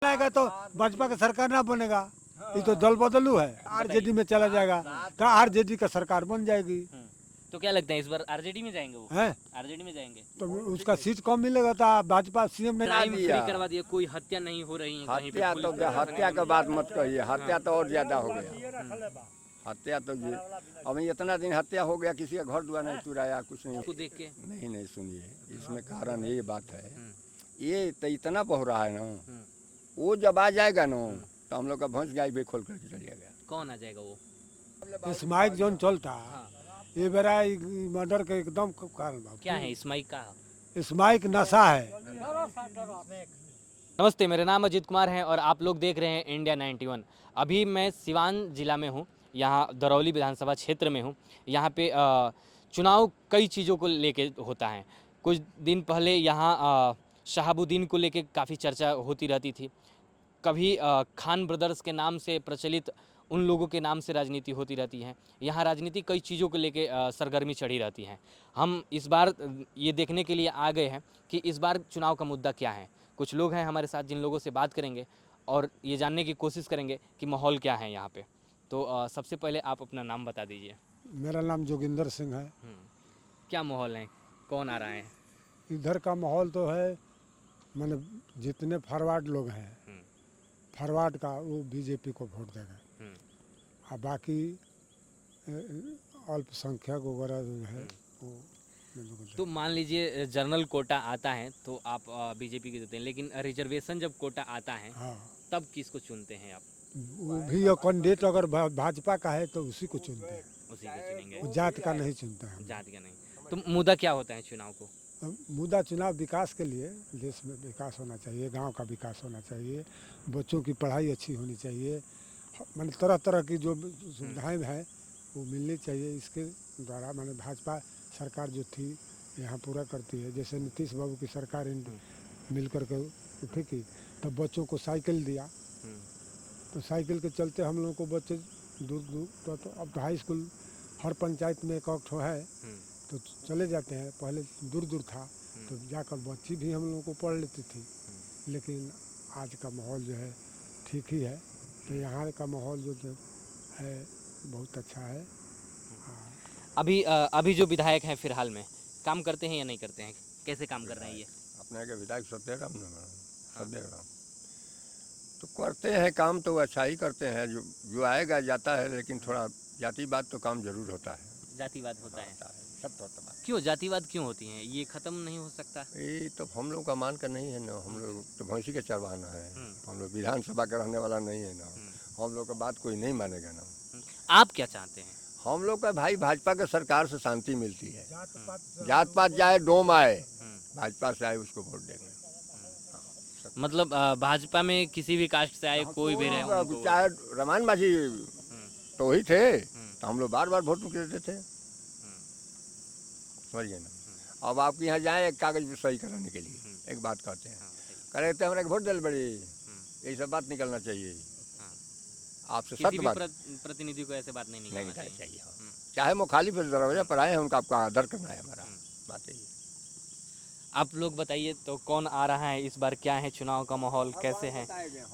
आएगा तो भाजपा का सरकार ना बनेगा, ये तो दल बदलू है। आरजेडी में चला जाएगा तो आरजेडी का सरकार बन जाएगी। तो क्या लगता है इस बार आरजेडी में जाएंगे वो? हैं आरजेडी में जाएंगे तो उसका सीट कम मिलेगा तो भाजपा सीएम नहीं। टाइम फ्री करवा दिया, कोई हत्या नहीं हो रही है कहीं पे। हत्या तो हत्या का बात मत कहिए, हत्या तो और ज्यादा हो गया। हत्या तो ये अभी इतना दिन हत्या हो गया, किसी का घर दुआर नहीं चुराया, कुछ नहीं। उसको देख के नहीं सुनिए, इसमें कारण ये बात है, ये तो इतना बह रहा है ना, वो जब आ जाएगा ना तो हम लोग का भैंस गाय भी खोल करके चलिए गया। कौन आ जाएगा वो? स्माइक जोन चलता ये बेरा मर्डर के एकदम कारण क्या है स्माइक का? स्माइक नशा है। नमस्ते, मेरा नाम अजीत कुमार है और आप लोग देख रहे हैं इंडिया 91। अभी मैं सिवान जिला में हूँ, यहाँ दरौली विधानसभा क्षेत्र में हूँ। यहाँ पे चुनाव कई चीज़ों को लेके होता है। कुछ दिन पहले यहाँ शहाबुद्दीन को लेके काफ़ी चर्चा होती रहती थी। कभी खान ब्रदर्स के नाम से प्रचलित उन लोगों के नाम से राजनीति होती रहती है। यहाँ राजनीति कई चीज़ों को लेके सरगर्मी चढ़ी रहती है। हम इस बार ये देखने के लिए आ गए हैं कि इस बार चुनाव का मुद्दा क्या है। कुछ लोग हैं हमारे साथ जिन लोगों से बात करेंगे और ये जानने की कोशिश करेंगे कि माहौल क्या है यहाँ पे। तो सबसे पहले आप अपना नाम बता दीजिए। मेरा नाम जोगिंदर सिंह है। क्या माहौल है, कौन आ रहा है? इधर का माहौल तो है, मैंने जितने फॉरवर्ड लोग हैं फॉरवर्ड का वो बीजेपी को वोट देगा, और बाकी अल्पसंख्यक वगैरह जो है वो। तो मान लीजिए जनरल कोटा आता है तो आप बीजेपी के देते हैं, लेकिन रिजर्वेशन जब कोटा आता है तब किसको चुनते हैं आप? वो भी कैंडिडेट अगर भाजपा का है तो उसी को चुनते हैं, उसी को चुनेंगे, वो जात का नहीं चुनते हैं। जात का नहीं। तो मुद्दा क्या होता है चुनाव को? मुद्दा चुनाव विकास के लिए, देश में विकास होना चाहिए, गांव का विकास होना चाहिए, बच्चों की पढ़ाई अच्छी होनी चाहिए, मैंने तरह तरह की जो सुविधाएं हैं वो मिलनी चाहिए। इसके द्वारा मैंने भाजपा सरकार जो थी यहाँ पूरा करती है। जैसे नीतीश बाबू की सरकार मिल करके उठी की तब बच्चों को साइकिल दिया, तो साइकिल के चलते हम लोगों को बच्चे दूर दूर तो अब तो हाई स्कूल हर पंचायत में एक ठो है तो चले जाते हैं। पहले दूर दूर था तो जाकर बच्ची भी हम लोगों को पढ़ लेती थी, लेकिन आज का माहौल जो है ठीक ही है। तो यहाँ का माहौल जो है बहुत अच्छा है। अभी जो विधायक हैं फिलहाल में काम करते हैं या नहीं करते हैं? कैसे काम कर रहे हैं ये? अपने के विधायक सत्यराम तो करते हैं काम, तो अच्छा ही करते हैं। जो आएगा जाता है, लेकिन थोड़ा जातिवाद तो काम जरूर होता है। जातिवाद होता है? सब तो होता है। क्यों जातिवाद क्यों होती है? ये खत्म नहीं हो सकता? ये तो हम लोग का मान कर नहीं है ना, हम लोग तो भैंसी के चरवाना है, हम लोग विधानसभा का रहने वाला नहीं है ना, हम लोग का बात कोई नहीं मानेगा ना। आप क्या चाहते हैं? हम लोग का भाई भाजपा के सरकार से शांति मिलती है, जात पात जाए डोम आए, भाजपा से आए उसको वोट देंगे। मतलब भाजपा में किसी भी कास्ट से आए कोई भी रहे, चाहे रमान माझी तो ही थे तो हम लोग बार बार वोट देते थे, समझिए ना। अब आपके यहाँ जाए एक कागज सही कराने के लिए एक बात कहते हैं, करे तो हमारे वोट दिल बड़ी, यही सब बात निकलना चाहिए आपसे। सत्य बात, प्रतिनिधि को ऐसे बात नहीं निकलना चाहिए। चाहे मुखालिफ दरवाजा पर आए हैं, उनका आपका आदर करना है, हमारा बात यही। आप लोग बताइए तो कौन आ रहा है इस बार, क्या है चुनाव का माहौल, कैसे है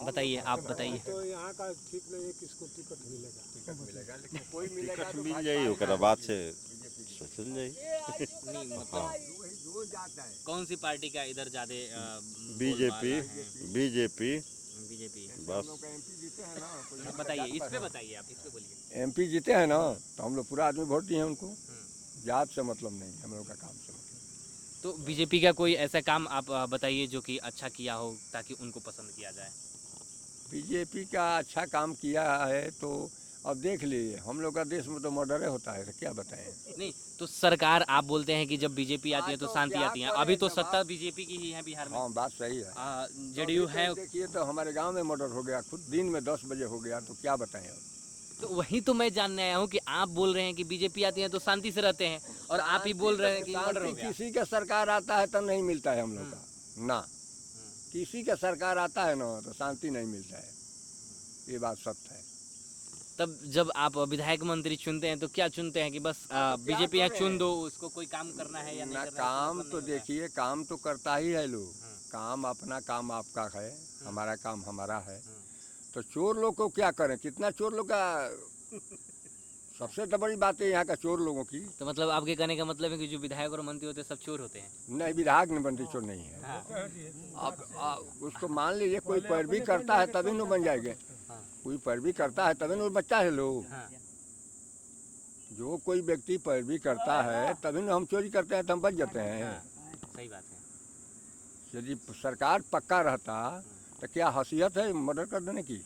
बताइए, आप बताइए। तो यहाँ का ठीक नहीं है किसको टिकट मिलेगा, लेकिन कोई टिकट मिल जाई ओकरा बाद से सोचल जाई। कौन सी पार्टी का इधर ज्यादा? बीजेपी बीजेपी बस। बताइए, इस पे बताइए, आप इस पे बोलिए। एमपी जीते हैं ना तो हम लोग पूरा आदमी वोट दिए हैं उनको, जात से मतलब नहीं, हम लोग का काम से मतलब। तो बीजेपी का कोई ऐसा काम आप बताइए जो कि अच्छा किया हो ताकि उनको पसंद किया जाए। बीजेपी का अच्छा काम किया है तो अब देख लीजिए, हम लोग का देश में तो मर्डर होता है, तो क्या बताएं। नहीं तो सरकार, आप बोलते हैं कि जब बीजेपी आती है तो शांति आती है, अभी तो सत्ता बीजेपी की ही है बिहार में। हाँ बात सही है, जेडीयू है। देखिए तो हमारे गांव में मर्डर हो गया, खुद दिन में 10 बजे हो गया, तो क्या बताएं। तो वही तो मैं जानने आया हूँ कि आप बोल रहे हैं कि बीजेपी आती है तो शांति से रहते हैं, और आप ही बोल रहे हैं कि मर्डर हो गया। किसी का सरकार आता है तो नहीं मिलता है हम लोग का ना, किसी का सरकार आता है ना तो शांति नहीं मिलता है, ये बात सत्य है। तब जब आप विधायक मंत्री चुनते हैं तो क्या चुनते हैं कि बस बीजेपी यहाँ चुन दो, उसको कोई काम करना है या नहीं करना है? काम तो देखिए, काम तो करता ही है लोग, काम अपना, काम आपका है, हमारा काम हमारा है। तो चोर लोग को क्या करें, कितना चोर लोग का, सबसे तो बड़ी बात है यहाँ का चोर लोगों की। तो मतलब आपके कहने का मतलब है कि जो विधायक और मंत्री होते हैं सब चोर होते हैं? नहीं, विधायक नहीं बनते, चोर नहीं है। हाँ। अब उसको मान लीजिए कोई पैरवी करता है तभी न बन जाएंगे, हाँ। कोई पैरवी करता है तभी न बच्चा है लोग। हाँ। जो कोई व्यक्ति पैरवी करता है तभी न हम चोरी करते हैं, तो हम बच जाते हैं। हाँ, सही बात है। यदि सरकार पक्का रहता तो क्या हैसियत है मर्डर कर देने की।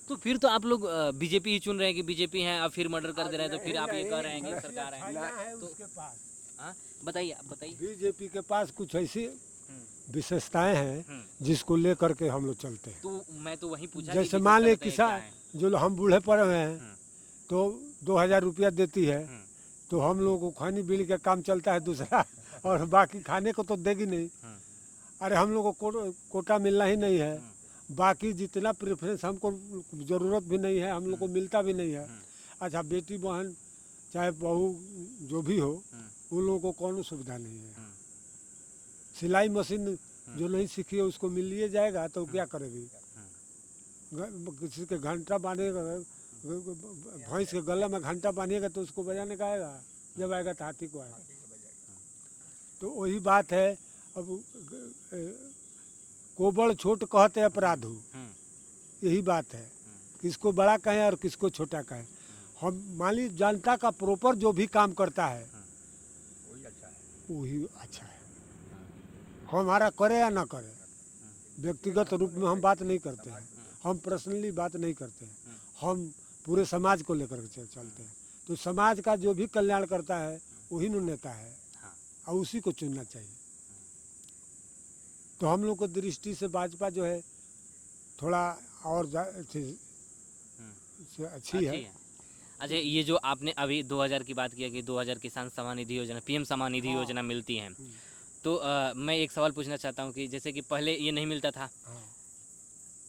तो फिर तो आप लोग बीजेपी ही चुन रहे हैं कि बीजेपी है, अब फिर मर्डर कर दे रहे हैं, तो फिर आप ये कह रहे हैं कि सरकार है। है उसके पास, हाँ, बताइए, आप बताइए। बीजेपी के पास कुछ ऐसी हम्म, विशेषताएं हैं जिसको लेकर के हम लोग चलते हैं। तो मैं तो वही पूछा जैसे कि मान ले विशेषता बताइए किसान, क्या है? जो हम बूढ़े पड़े हुए हैं हम्म, तो 2000 रुपया देती है, हम्म, तो हम लोगों को खाने बिल का काम चलता है दूसरा, और बाकी खाने को तो देगी नहीं। हम्म, अरे हम लोगों को कोटा मिलना ही नहीं है, बाकी जितना प्रेफरेंस हमको ज़रूरत भी नहीं है, हम लोग को मिलता भी नहीं है। अच्छा, बेटी बहन चाहे बहू जो भी हो, उन लोगों को कौन सुविधा नहीं है। सिलाई मशीन जो नहीं सीखी है उसको मिल लिए जाएगा तो क्या करेगी। किसी के घंटा बांधेगा, भैंस के गले में घंटा बांधिएगा तो उसको बजाने का आएगा, जब आएगा तो हाथी को आएगा। तो वही बात है। अब कोबड़ छोट कहते अपराधु, यही बात है, किसको बड़ा कहें और किसको छोटा कहें। हम मान ली जनता का प्रॉपर जो भी काम करता है वही अच्छा है। हमारा करे या ना करे, व्यक्तिगत रूप में हम बात नहीं करते हैं, हम पर्सनली बात नहीं करते हैं, हम पूरे समाज को लेकर के चलते हैं। तो समाज का जो भी कल्याण करता है वही नु नेता है, और उसी को चुनना चाहिए। तो हम लोग को दृष्टि से भाजपा जो है थोड़ा और अच्छी है। अच्छा, ये जो आपने अभी 2000 की बात किया कि 2000 किसान सम्मान निधि योजना, पीएम सम्मान निधि योजना मिलती है, तो मैं एक सवाल पूछना चाहता हूँ कि जैसे कि पहले ये नहीं मिलता था,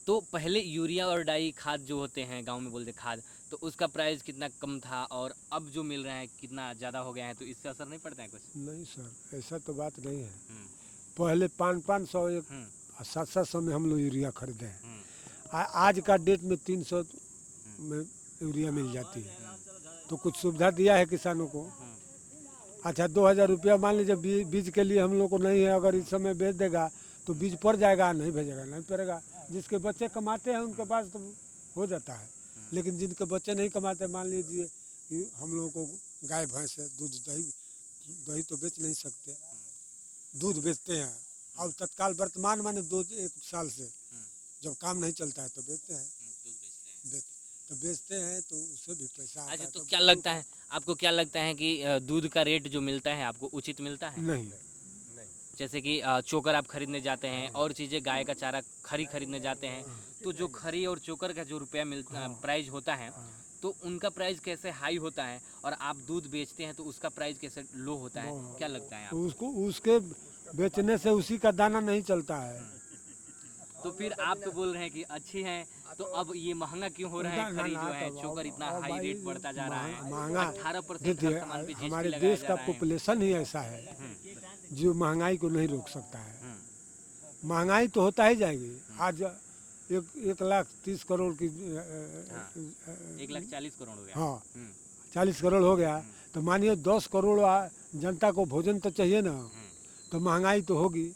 तो पहले यूरिया और डाई खाद जो होते हैं, गांव में बोलते खाद, तो उसका प्राइस कितना कम था और अब जो मिल रहा है कितना ज़्यादा हो गया है, तो इससे असर नहीं पड़ता है कुछ? नहीं सर, ऐसा तो बात नहीं है। पहले 500-500 700 में हम लोग यूरिया खरीदे हैं, आज का डेट में 300 में यूरिया मिल जाती है। तो कुछ सुविधा दिया है किसानों को। अच्छा, 2000 रुपया मान लीजिए बीज के लिए हम लोग को नहीं है, अगर इस समय बेच देगा तो बीज पड़ जाएगा, नहीं भेजेगा नहीं पड़ेगा। जिसके बच्चे कमाते हैं उनके पास तो हो जाता है, लेकिन जिनके बच्चे नहीं कमाते, मान लीजिए कि हम लोगों को गाय भैंस है, दूध दही तो बेच नहीं सकते, दूध बेचते हैं। और तत्काल वर्तमान माने 1 साल से जब काम नहीं चलता है तो बेचते हैं, तो बेचते हैं तो उससे भी पैसा आता है। अच्छा, तो क्या लगता है आपको, क्या लगता है कि दूध का रेट जो मिलता है आपको उचित मिलता है? नहीं, जैसे कि चोकर आप खरीदने जाते हैं और चीज़ें, गाय का चारा खरीदने जाते हैं, तो जो खरी और चोकर का जो रुपया मिलता प्राइस होता है, तो उनका प्राइस कैसे हाई होता है और आप दूध बेचते हैं तो उसका प्राइस कैसे लो होता है, क्या लगता है आपको? उसको उसके बेचने से उसी का दाना नहीं चलता है। तो फिर आप तो बोल रहे हैं कि अच्छी है, तो अब ये महंगा क्यों हो रहा है? खरी जो है, चोकर इतना हाई रेट बढ़ता जा रहा है, महंगा 18% देखिए, हर सामान पे GST हमारे लगाया देश जा का रहा है। पॉपुलेशन ही ऐसा है जो महंगाई को नहीं रोक सकता है। महंगाई तो होता ही जाएगी। आज 1,30 करोड़ की 1,40 करोड़ हो गया। हाँ, 40 करोड़ हो गया, तो मानिए 10 करोड़ जनता को भोजन तो चाहिए ना, तो महंगाई तो होगी।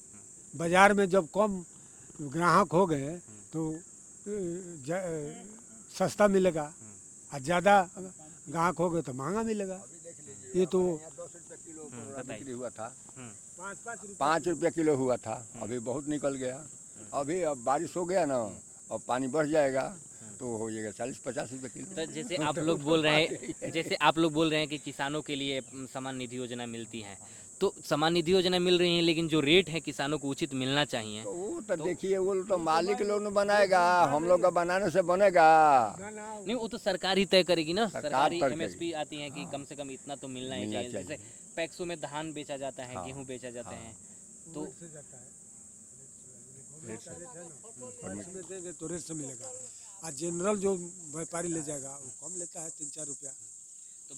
बाजार में जब कम ग्राहक हो गए तो सस्ता मिलेगा, और ज़्यादा ग्राहक हो गए तो महंगा मिलेगा। ये तो बिक्री हुआ था, 5 रुपया किलो हुआ था, अभी बहुत निकल गया। अभी अब बारिश हो गया ना, अब पानी बढ़ जाएगा तो हो जाएगा 40-50 रुपये किलो। तो जैसे आप लोग बोल रहे हैं, जैसे आप लोग बोल रहे हैं कि किसानों के लिए सम्मान निधि योजना मिलती है, तो सम्मान निधि योजना मिल रही है, लेकिन जो रेट है किसानों को उचित मिलना चाहिए। तो वो तो देखिए, वो तो मालिक लोग ने बनाएगा, हम लोग का बनाने से बनेगा नहीं, वो तो सरकार ही तय करेगी ना। सरकारी तय MSP आती है कि कम से कम इतना तो मिलना ही चाहिए। जैसे पैक्सों में धान बेचा जाता है, गेहूं बेचा जाते हैं, तो देंगे तो रेट से मिलेगा। और जनरल जो व्यापारी ले जाएगा वो कम लेता है, 3-4 रुपया।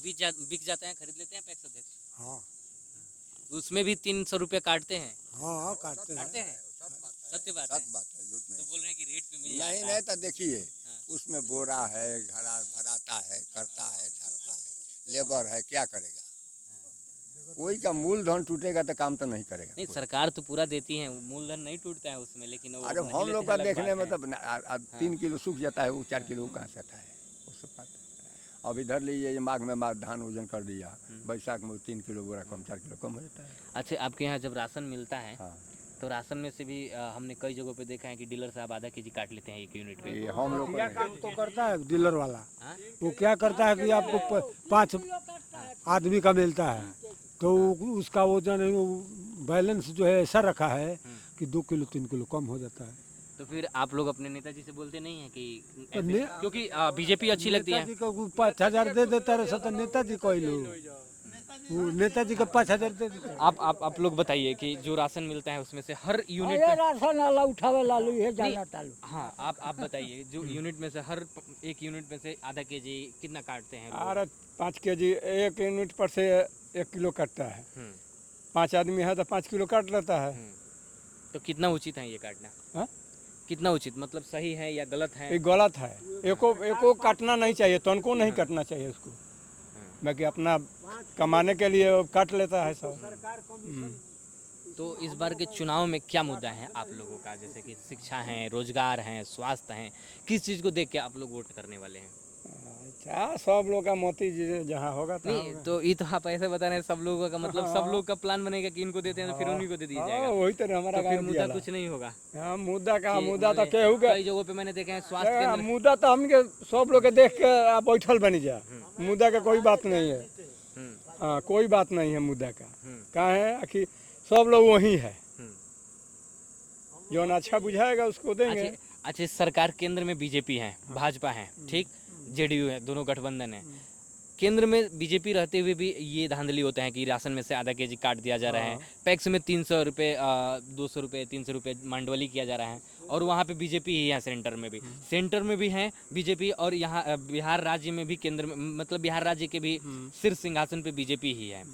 बिक जाते हैं, खरीद लेते हैं पैक्स अध्यक्ष। हाँ, उसमें भी 300 रुपये काटते हैं। हाँ काटते हैं। काटते हैं, सत्य बात है। सच बात है, झूठ तो नहीं। बोल रहे हैं कि रेट पे मिल नहीं जाता नहीं है। तो देखिए, उसमें बोरा है, घड़ा भराता है, करता है, ढालता है, लेबर है, क्या करेगा? कोई का मूलधन टूटेगा तो काम तो नहीं करेगा नहीं, कोई। सरकार तो पूरा देती है, मूलधन नहीं टूटता है उसमें, लेकिन वो अरे नहीं हम लेते लोग हैं, का अलग देखने बात में है। तो 3 किलो सूख जाता है, वो 4 किलो कहाँ से आता है? वो सब बात है। अब इधर लीजिए, ये माघ में धान वजन कर दिया, बैसाख में 3 किलो बोरा कम, 4 किलो कम हो जाता है। अच्छा, आपके यहाँ जब राशन मिलता है हाँ, तो राशन में से भी हमने कई जगहों पे देखा है कि डीलर साहब आधा केजी काट लेते हैं 1 यूनिट पे। ये हम लोग क्या को काम तो करता है डीलर वाला, हाँ? वो क्या करता है कि आपको 5 आदमी का मिलता है तो उसका वजन बैलेंस जो है ऐसा रखा है कि 2 किलो 3 किलो कम हो जाता है। तो फिर आप लोग अपने नेताजी से बोलते नहीं हैं कि तो ऐसे, क्योंकि बीजेपी अच्छी लगती है। नेताजी को 5,000 दे देता रहे तो नेताजी को ही लो, वो नेताजी को 5,000 दे देता है। आप लोग बताइए कि जो राशन मिलता है उसमें से हर यूनिट ये पे, राशन वाला उठावे लालू ये जाना तालू। हाँ आप बताइए जो यूनिट में से हर एक यूनिट में से आधा केजी कितना काटते हैं लोग? अरे 5 केजी 1 यूनिट पर से 1 किलो कटता है। हम्म, 5 आदमी है तो 5 किलो काट लेता है। तो कितना उचित है ये काटना? हाँ? कितना उचित, मतलब सही है या गलत है? ये गलत है, एको काटना नहीं चाहिए, तनको नहीं काटना चाहिए उसको। बाकी अपना कमाने के लिए वो काट लेता है सब। तो इस बार के चुनाव में क्या मुद्दा है आप लोगों का, जैसे कि शिक्षा है, रोजगार है, स्वास्थ्य है, किस चीज़ को देख के आप लोग वोट करने वाले हैं? अच्छा, सब लोग का मोती जहाँ होगा तो नहीं, तो ये तो आप ऐसे बता रहे हैं सब लोगों का, मतलब सब लोग का प्लान बनेगा कि इनको देते हैं तो फिर उन्हीं को दे दिया जाएगा। वही तो हमारा तो फिर गाँव मुद्दा दिया कुछ नहीं होगा। हाँ, मुद्दा का कि मुद्दा तो उन्होंने केहू के कई जगहों पे मैंने देखे हैं स्वास्थ्य केंद्र। मुद्दा तो हमके सब लोग के देख के आप बैठल बनी जा। मुद्दा का कोई बात नहीं है। हम्म, हाँ, कोई बात नहीं है मुद्दा का। हम्म, कहाँ है कि सब लोग वही है, हम्म। जो अच्छा बुझाएगा उसको देंगे। अच्छा, सरकार केंद्र में बीजेपी है, भाजपा है, ठीक, जेडीयू है, दोनों गठबंधन है। केंद्र में बीजेपी रहते हुए भी ये धांधली होता है कि राशन में से आधा केजी काट दिया जा रहा है, पैक्स में 300 रुपये 200 रुपये 300 रुपये मंडवली किया जा रहा है, और वहाँ पे बीजेपी ही है। सेंटर में भी है बीजेपी, और यहाँ बिहार राज्य में भी, केंद्र में मतलब बिहार राज्य के भी शीर्ष सिंहासन पे बीजेपी ही है।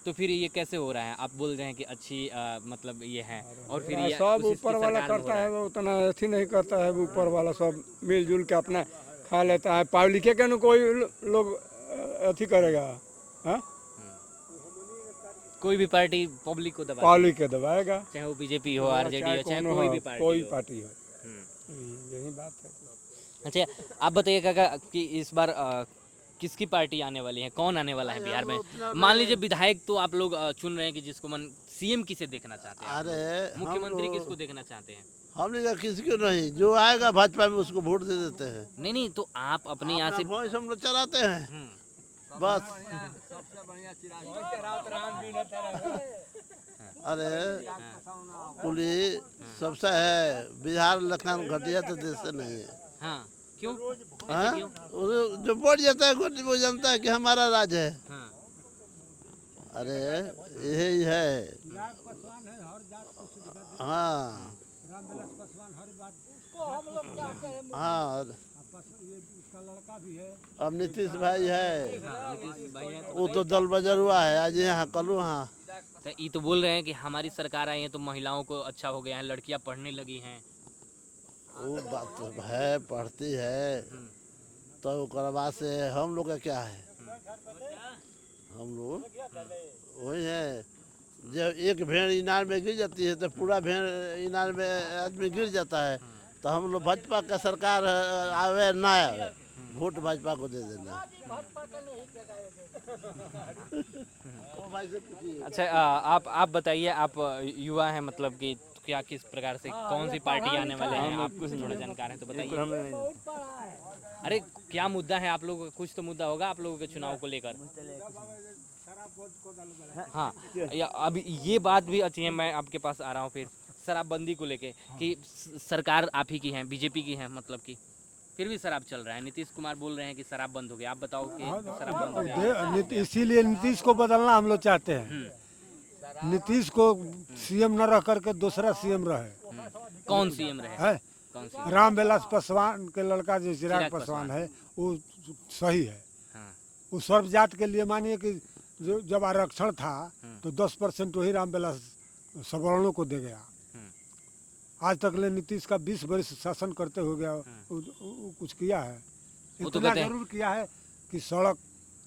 तो फिर ये कैसे हो रहा है? आप बोल रहे हैं कि अच्छी मतलब ये है, और फिर ये सब उसी ऊपर की वाला सरकार में हो करता रहा है, वो उतना अथी नहीं करता है। वो ऊपर वाला सब मिलजुल के अपना खा लेता है। पब्लिक के न कोई लोग अथी करेगा। हाँ, कोई भी पार्टी पब्लिक को दबा, पब्लिक के दबाएगा, चाहे वो बीजेपी हो, आरजेडी हो, चाहे कोनो कोई हो, भी पार्टी कोई हो। पार्टी हो। हम्म। यही बात है। अच्छा, आप बताइए काका कि इस बार किसकी पार्टी आने वाली है, कौन आने वाला है बिहार में? मान लीजिए विधायक तो आप लोग चुन रहे हैं कि जिसको मन, सीएम किसे देखना चाहते हैं? अरे मुख्यमंत्री किसको देखना चाहते हैं? हमने कहा किसी को नहीं, जो आएगा भाजपा में उसको वोट दे देते हैं। नहीं नहीं, तो आप अपने यहाँ से वॉइस हम लोग चलाते हैं बस। अरे पुलिस सबसे है, बिहार लखन घटिया तो देश से नहीं है। हाँ, क्यों? हाँ? क्यों? जो वोट जाता है वो जानता है कि हमारा राज है। हाँ, अरे यही है। हाँ हाँ, अब नीतीश भाई है, नीतीश भाई हैं। वो तो दल बजर हुआ है, आज यहाँ कल वहाँ। तो ये तो बोल रहे हैं कि हमारी सरकार आई है तो महिलाओं को अच्छा हो गया है, लड़कियां पढ़ने लगी हैं। वो बात तो है, पढ़ती है तो ओकर बाद से हम लोग का क्या है? हम लोग वही है, जब एक भेड़ इनार में गिर जाती है तो पूरा भेड़ इनार में आदमी गिर जाता है। तो हम लोग भाजपा का सरकार आवे ना आवे, वोट भाजपा को दे देना। अच्छा, आप बताइए, आप युवा हैं, मतलब कि क्या किस प्रकार से कौन सी पार्टी आने वाले हैं, आप कुछ थोड़ा जानकार हैं तो बताइए। अरे क्या मुद्दा है आप लोगों का? कुछ तो मुद्दा होगा आप लोगों के चुनाव को लेकर। हाँ, या अभी ये बात भी अच्छी है, मैं आपके पास आ रहा हूँ फिर शराबबंदी को लेके कि सरकार आप ही की है, बीजेपी की है, मतलब कि फिर भी शराब चल रहा है। नीतीश कुमार बोल रहे हैं कि शराब बंद हो गया, आप बताओ कि शराब बंद हो गया? इसीलिए नीतीश को बदलना हम लोग चाहते हैं। नीतीश को सीएम न रह करके दूसरा सीएम रहे। कौन सीएम रहे? है कौन सी? रामविलास पासवान के लड़का जो चिराग पासवान है, वो सही है। हाँ, वो सर्व जात के लिए मानिए कि जो जब आरक्षण था तो 10% वही रामविलास सवर्णों को दे गया। आज तक ले नीतीश का 20 वर्ष शासन करते हो गया, कुछ किया है? वो तो इतना कहते हैं। जरूर किया है कि सड़क,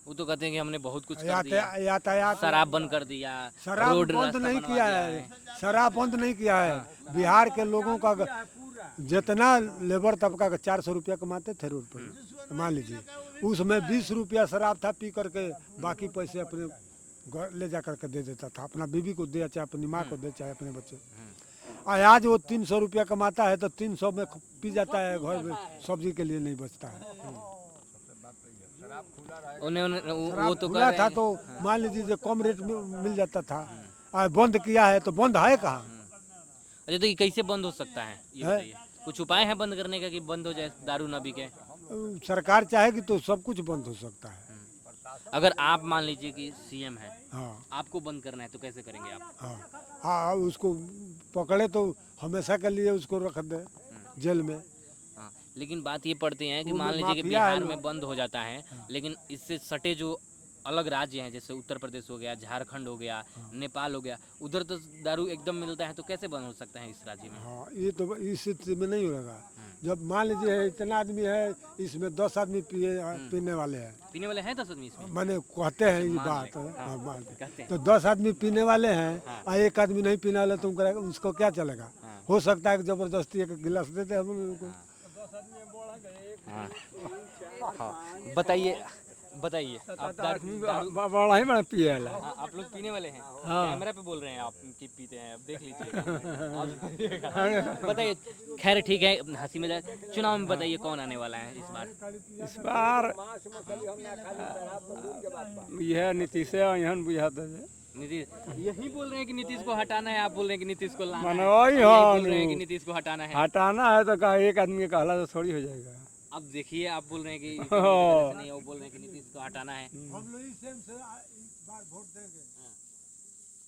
वो तो कहते हैं कि हमने बहुत कुछ कर दिया, यातायात, शराब बंद कर दिया, शराब रोड बंद रास्ता नहीं बनवा किया दिया है, शराब बंद नहीं किया है। बिहार के लोगों का जितना लेबर तबका का 400 रुपया कमाते थे रोड पर, मान लीजिए उसमें 20 रुपया शराब था, पी करके बाकी पैसे अपने घर ले जा करके दे देता था, अपना बीवी को दे, चाहे अपनी माँ को दे, चाहे अपने बच्चे। आज वो 300 रुपया कमाता है तो 300 में पी जाता है, घर में सब्जी के लिए नहीं बचता है। वो तो खुला कह था रहे तो मान लीजिए जो कम रेट में मिल जाता था। आज बंद किया है तो बंद है कहाँ? अच्छा, तो ये कैसे बंद हो सकता है ये है? बताइए, कुछ उपाय है बंद करने का कि बंद हो जाए दारू न बिके? सरकार चाहेगी तो सब कुछ बंद हो सकता है। अगर आप मान लीजिए कि सीएम है, हाँ आपको बंद करना है तो कैसे करेंगे आप? हाँ हाँ, उसको पकड़े तो हमेशा के लिए उसको रख दे जेल में। हाँ, लेकिन बात ये पड़ती है कि वो मान लोग लीजिए कि माफिया है बिहार लोग। में बंद हो जाता है, लेकिन इससे सटे जो अलग राज्य हैं जैसे उत्तर प्रदेश हो गया, झारखंड हो गया, नेपाल हो गया, उधर तो दारू एकदम मिलता है, तो कैसे बंद हो सकता है इस राज्य में? हाँ, ये तो इस स्थिति में नहीं होगा। जब मान लीजिए इतना आदमी है, इसमें 10 आदमी पीने वाले हैं, पीने वाले हैं 10 आदमी इसमें? मैंने कहते हैं ये मान बात, लें, हाँ, हाँ, मान लें। कहते हैं। तो 10 आदमी पीने वाले हैं हाँ। और एक आदमी नहीं पीने वाले, तुम करेगा उसको क्या चलेगा? हाँ। हो सकता है कि जबरदस्ती एक गिलास देते हैं हम लोगों को। हाँ। हाँ, बताइए बताइए, आप दारू बड़ा ही बड़ा पिए वाला। हाँ, आप लोग पीने वाले हैं? हाँ। कैमरा पे बोल रहे हैं आप कि पीते हैं, अब देख लीजिए। बताइए, खैर ठीक है, हंसी मजाक। चुनाव में बताइए कौन आने वाला है इस बार? इस बार यह नीतीश है, यहाँ बुझाता है। नीतीश यही बोल रहे हैं कि नीतीश को हटाना है, आप बोल रहे हैं कि नीतीश को लाना है। मानो वही यही हाँ, बोल रहे हैं कि नीतीश को हटाना है। हटाना है तो कहा एक आदमी के कहला तो थोड़ी हो जाएगा। अब देखिए, आप बोल रहे हैं कि इसी हाँ। वजह से नहीं, वो बोल रहे हैं कि नीतीश को हटाना है। हम लोग इस टाइम से इस बार वोट देंगे।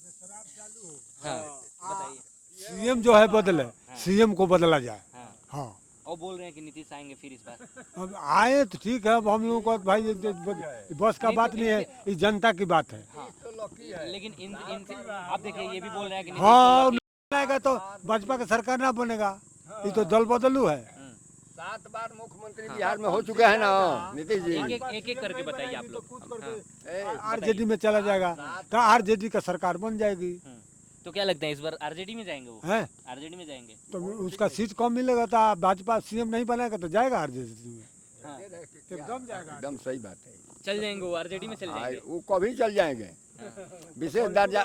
ये शराब चालू हो, हाँ, बताइए। सीएम जो है बदले, सीएम को बदला जाए। हाँ, हाँ, और बोल रहे हैं कि नीतीश आएंगे फिर इस बार। अब आए तो ठीक है, अब हम लोगों को भाई बस का बात नहीं है, ये जनता की बात है। लेकिन इनसे आप देखिए, ये भी बोल रहे हैं कि नीतीश हाँ, को नहीं आएगा तो भाजपा की सरकार ना बनेगा, ये तो दल बदलू है। 7 बार मुख्यमंत्री बिहार में हो चुके हैं ना नीतीश जी। एक करके बताइए आप लोग। हाँ। आरजेडी में चला जाएगा तो आरजेडी का सरकार बन जाएगी। तो क्या लगता है इस बार आरजेडी में जाएंगे वो? है आरजेडी में जाएंगे? तो उसका सीट कम मिलेगा तो भाजपा सीएम नहीं बनेगा तो जाएगा आरजेडी में, हाँ। एकदम जाएगा। एकदम सही बात है। चल जाएंगे वो, आरजेडी में चल जाएंगे। वो कभी चल जाएंगे। विशेष दर्जा,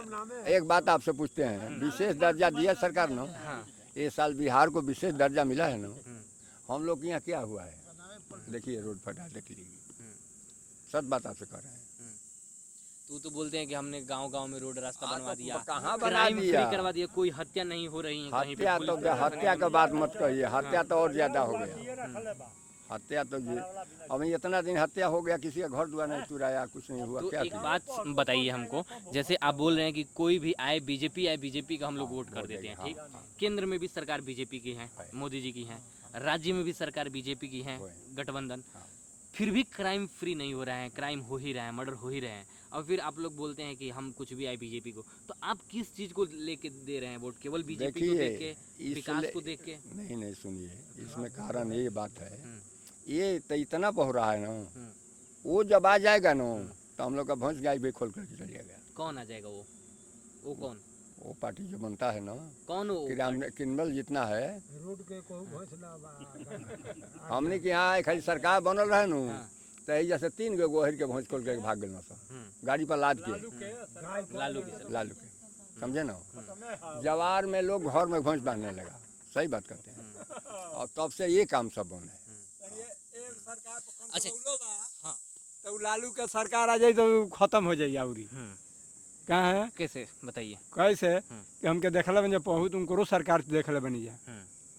एक बात आपसे पूछते हैं, विशेष दर्जा दिया सरकार ने, हाँ। ये साल बिहार को विशेष दर्जा मिला है ना, हम लोग के यहाँ क्या हुआ है? देखिए रोड फटा, देख लीजिए, सच बात आपसे कह रहे हैं। तो बोलते हैं कि हमने गांव-गांव में रोड रास्ता बनवा दिया, कहाँ बना क्राइम दिया? फ्री करवा दिया, कोई हत्या नहीं हो रही है कहीं पे। हत्या तो पुलिस प्रशासन हत्या ने का बात मत कहिए, हत्या तो और ज्यादा हो गया। हत्या तो जी अब इतना दिन हत्या हो गया, किसी का घर दुआर नहीं चुराया, कुछ नहीं हुआ, तो क्या एक किया? बात बताइए हमको, जैसे आप बोल रहे हैं कि कोई भी आए बीजेपी का हम लोग वोट कर देते हैं, ठीक? केंद्र में भी सरकार बीजेपी की है, मोदी जी की है, राज्य में भी सरकार बीजेपी की है, गठबंधन, फिर भी क्राइम फ्री नहीं हो रहा है, क्राइम हो ही रहा है, मर्डर हो ही रहे हैं, और फिर आप लोग बोलते हैं कि हम कुछ भी आए बीजेपी को। तो आप किस चीज को लेके दे रहे हैं वोट? केवल बीजेपी को देख के, विकास को देख के? नहीं सुनिए, इसमें कारण ये बात है, ये तो इतना बह रहा है ना, वो जब आ जाएगा ना तो हम लोग का भैंस गाय भी खोल करके चल जाएगा। कौन आ जाएगा वो कौन? वो पार्टी जो बनता है ना, कौन वो? किनबल जितना है, रोड के को घोषणा हमने के यहाँ खाली सरकार बनल रहे नु, तो यही जैसे 3 गो गोहर के भैंस खोल के भाग गए ना सब, गाड़ी पर लाद के लालू की सरकार। लालू के, समझे ना? जवार में लोग घर में भैंस बांधने लगा, सही बात करते हैं, और तब से ये काम सब बने। अच्छा, हाँ, तो लालू के सरकार आ जाए तो खत्म हो जाए आउरी। कहाँ है? कैसे बताइए? कैसे कि हमके देखले बन जा बहुत उनको सरकार देखले बनी जा,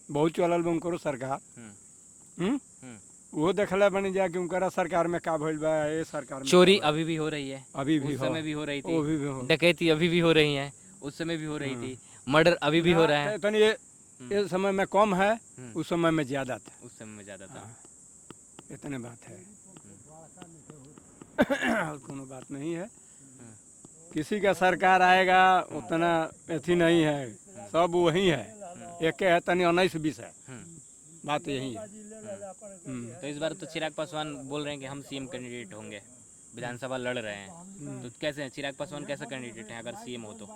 बहुत चलल बा उनको सरकार, वो देखले बनी जा कि उनका सरकार में का भइल बा, ये सरकार में चोरी अभी भी हो रही है, अभी भी उस समय भी हो रही वो भी हो। थी, डकैती अभी भी हो रही है, उस समय भी हो रही थी, मर्डर अभी भी हो रहा है। तो ये समय में कम है, उस समय में ज्यादा था, उस समय में ज्यादा था। इतने बात है और कोनो बात नहीं है। किसी का सरकार आएगा उतना अथी नहीं है, सब वही है, एक है तनी 19-20 है, बात यही है। तो इस बार तो चिराग पासवान बोल रहे हैं कि हम सीएम कैंडिडेट होंगे, विधानसभा लड़ रहे हैं, तो कैसे हैं चिराग पासवान, कैसा कैंडिडेट है अगर सीएम हो तो?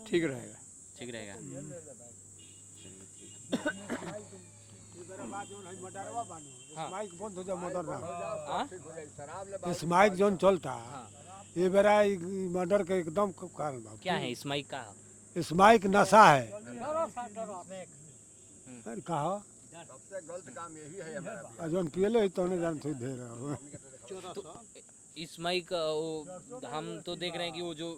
ठीक रहेगा। ठीक रहेगा। माइक बंद हो जाए मर्डर ना हाँ? इस माइक जोन चलता ये बेरा मर्डर के एकदम कारण बा। क्या है इस माइक का? इस माइक नशा है। अरे कहा सबसे गलत काम यही है हमारा। जोन पियले तो नहीं जानते दे रहा तो इस माइक वो हम तो देख रहे हैं कि वो जो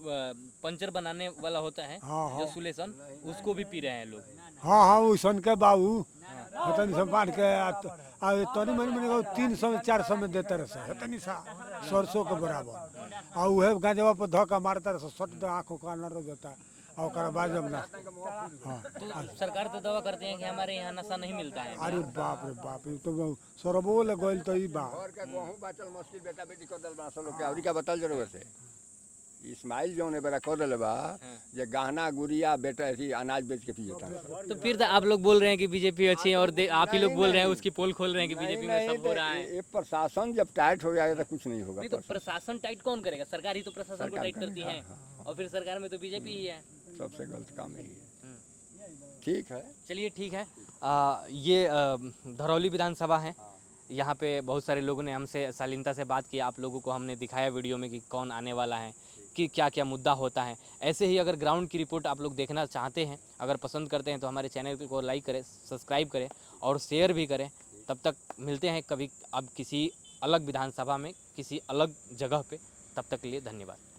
पंचर बनाने वाला होता है, हाँ, जो हाँ। सुलेशन, उसको भी पी रहे हैं लोग। हाँ हाँ वो सन के बाबू हतनी सब बांध के तनी मनी मनी 300-400 में देते रहे हतनी सा सरसों के बराबर और वह गांजवा पर धक्का मारता रहे सट आँखों का नर हो जाता और ओकर बाद जब ना हाँ तो सरकार तो दावा करते हैं कि हमारे यहाँ नशा नहीं मिलता है। अरे बाप रे बाप ये तो सरबो ले गइल तो ई बा घर के गेहूं बाचल मुश्किल बेटा बेटी कर दल बा सब लोग के अवरी का बतल जरूर से इस्माइल जौन बेरा कर दल बा जे गहना गुड़िया बेटा ऐसी अनाज बेच के पियता। तो फिर तो आप लोग बोल रहे हैं कि बीजेपी अच्छी है और आप ही लोग बोल रहे हैं उसकी पोल खोल रहे हैं कि बीजेपी में सब हो रहा है। ये प्रशासन जब टाइट हो जाएगा तो कुछ नहीं होगा। नहीं तो प्रशासन टाइट कौन करेगा? सरकार ही तो प्रशासन को टाइट करती है और फिर सरकार में तो बीजेपी ही है। सबसे गलत काम यही है। ठीक है, चलिए ठीक है। ये धरौली विधानसभा है, यहाँ पे बहुत सारे लोगों ने हमसे शालीनता से बात की, आप लोगों को हमने दिखाया वीडियो में कि कौन आने वाला है, कि क्या क्या मुद्दा होता है। ऐसे ही अगर ग्राउंड की रिपोर्ट आप लोग देखना चाहते हैं, अगर पसंद करते हैं तो हमारे चैनल को लाइक करें, सब्सक्राइब करें और शेयर भी करें। तब तक मिलते हैं कभी अब किसी अलग विधानसभा में, किसी अलग जगह पे। तब तक के लिए धन्यवाद।